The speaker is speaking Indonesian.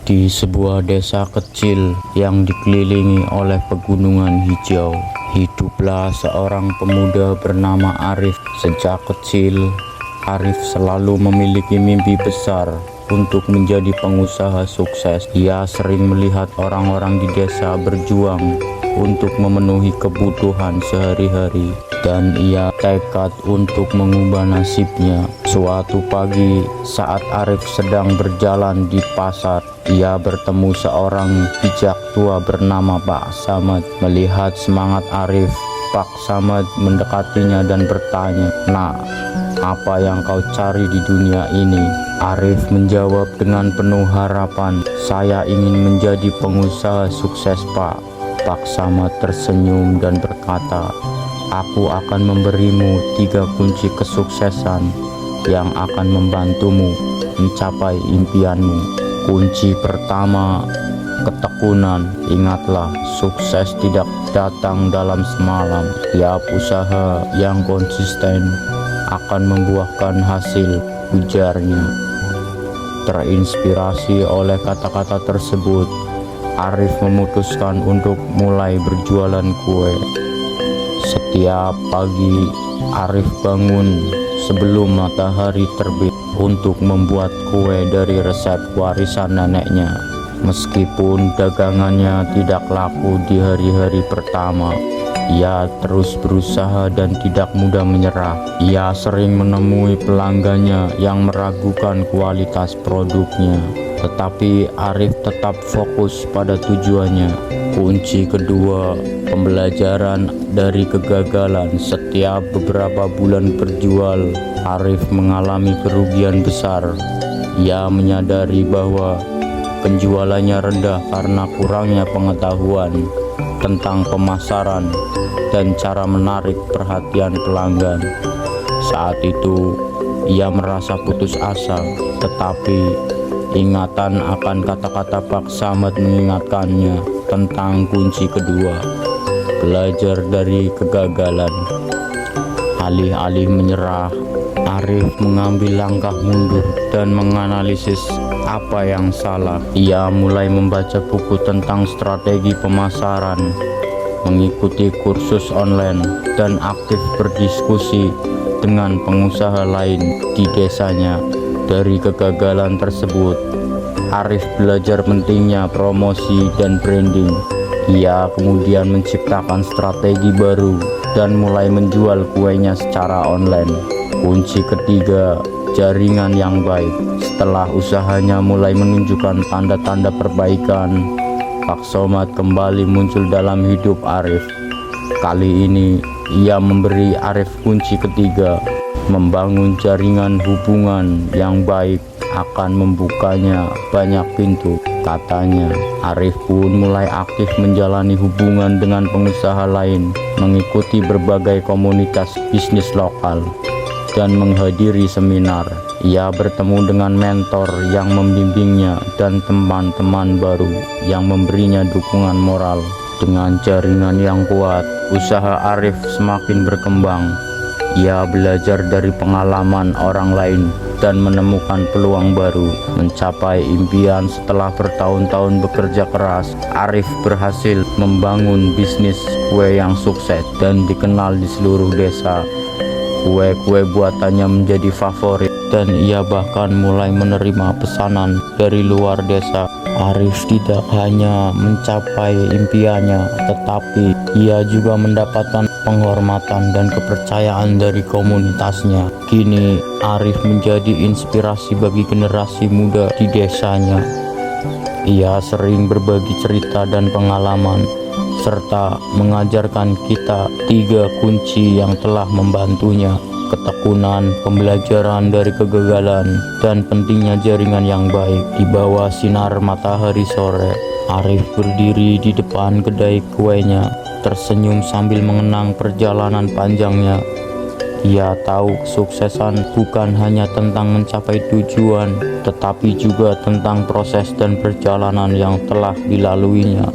Di sebuah desa kecil yang dikelilingi oleh pegunungan hijau, hiduplah seorang pemuda bernama Arif. Sejak kecil, Arif selalu memiliki mimpi besar untuk menjadi pengusaha sukses. Ia sering melihat orang-orang di desa berjuang untuk memenuhi kebutuhan sehari-hari, dan ia tekad untuk mengubah nasibnya. Suatu pagi, saat Arif sedang berjalan di pasar, ia bertemu seorang bijak tua bernama Pak Samad. Melihat semangat Arif, Pak Samad mendekatinya dan bertanya, "Nak, apa yang kau cari di dunia ini?" Arif menjawab dengan penuh harapan, "Saya ingin menjadi pengusaha sukses, Pak." Pak Samad tersenyum dan berkata, "Aku akan memberimu 3 kunci kesuksesan yang akan membantumu mencapai impianmu. Kunci pertama, ketekunan. Ingatlah, sukses tidak datang dalam semalam. Tiap usaha yang konsisten akan membuahkan hasil," ujarnya. Terinspirasi oleh kata-kata tersebut, Arif memutuskan untuk mulai berjualan kue. Setiap pagi, Arif bangun sebelum matahari terbit untuk membuat kue dari resep warisan neneknya. Meskipun dagangannya tidak laku di hari-hari pertama, ia terus berusaha dan tidak mudah menyerah. Ia sering menemui pelanggannya yang meragukan kualitas produknya, tetapi Arif tetap fokus pada tujuannya. Kunci kedua, pembelajaran dari kegagalan. Setiap beberapa bulan berjual, Arif mengalami kerugian besar. Ia menyadari bahwa penjualannya rendah karena kurangnya pengetahuan tentang pemasaran dan cara menarik perhatian pelanggan. Saat itu, ia merasa putus asa, tetapi ingatan akan kata-kata Pak Samad mengingatkannya tentang kunci kedua, belajar dari kegagalan. Alih-alih menyerah, Arif mengambil langkah mundur dan menganalisis apa yang salah. Ia mulai membaca buku tentang strategi pemasaran, mengikuti kursus online, dan aktif berdiskusi dengan pengusaha lain di desanya. Dari kegagalan tersebut, Arif belajar pentingnya promosi dan branding. Ia kemudian menciptakan strategi baru dan mulai menjual kuenya secara online. Kunci ketiga, jaringan yang baik. Setelah usahanya mulai menunjukkan tanda-tanda perbaikan, Pak Samad kembali muncul dalam hidup Arif. Kali ini, ia memberi Arif kunci ketiga. Membangun jaringan hubungan yang baik akan membukanya banyak pintu, katanya. Arif pun mulai aktif menjalani hubungan dengan pengusaha lain, mengikuti berbagai komunitas bisnis lokal, dan menghadiri seminar. Ia bertemu dengan mentor yang membimbingnya dan teman-teman baru yang memberinya dukungan moral. Dengan jaringan yang kuat, usaha Arif semakin berkembang. Ia belajar dari pengalaman orang lain dan menemukan peluang baru. Mencapai impian setelah bertahun-tahun bekerja keras, Arif berhasil membangun bisnis kue yang sukses dan dikenal di seluruh desa. Kue-kue buatannya menjadi favorit, dan ia bahkan mulai menerima pesanan dari luar desa. Arif tidak hanya mencapai impiannya, tetapi ia juga mendapatkan penghormatan dan kepercayaan dari komunitasnya. Kini, Arif menjadi inspirasi bagi generasi muda di desanya. Ia sering berbagi cerita dan pengalaman, serta mengajarkan kita 3 kunci yang telah membantunya: ketekunan, pembelajaran dari kegagalan, dan pentingnya jaringan yang baik. Di bawah sinar matahari sore, Arif berdiri di depan kedai kuenya, tersenyum sambil mengenang perjalanan panjangnya. Ia tahu kesuksesan bukan hanya tentang mencapai tujuan, tetapi juga tentang proses dan perjalanan yang telah dilaluinya.